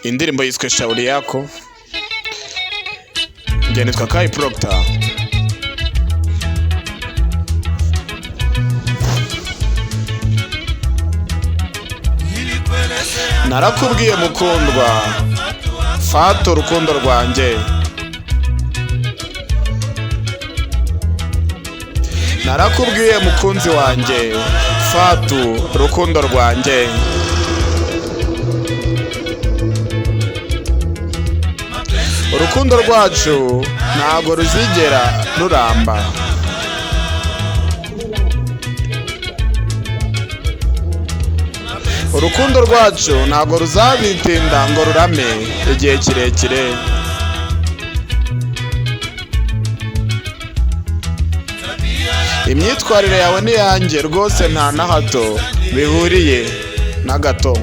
indirimbo yiswe Shauri Yako, njye nitwa Kai Proctor. Narakubwiye mukundwa, fata urukundo rwanjye. Narakubwiye mukunzi wanjye, fata urukundo rwanjye. Urukundo rwacu ntabwo ruzigera ruramba. Urukundo rwacu ntabwo ruzabitinda ngo rurame igihe kirekire. Imyitwarire yawe n'iyanjye rwose nta na hato bihuriye na gato.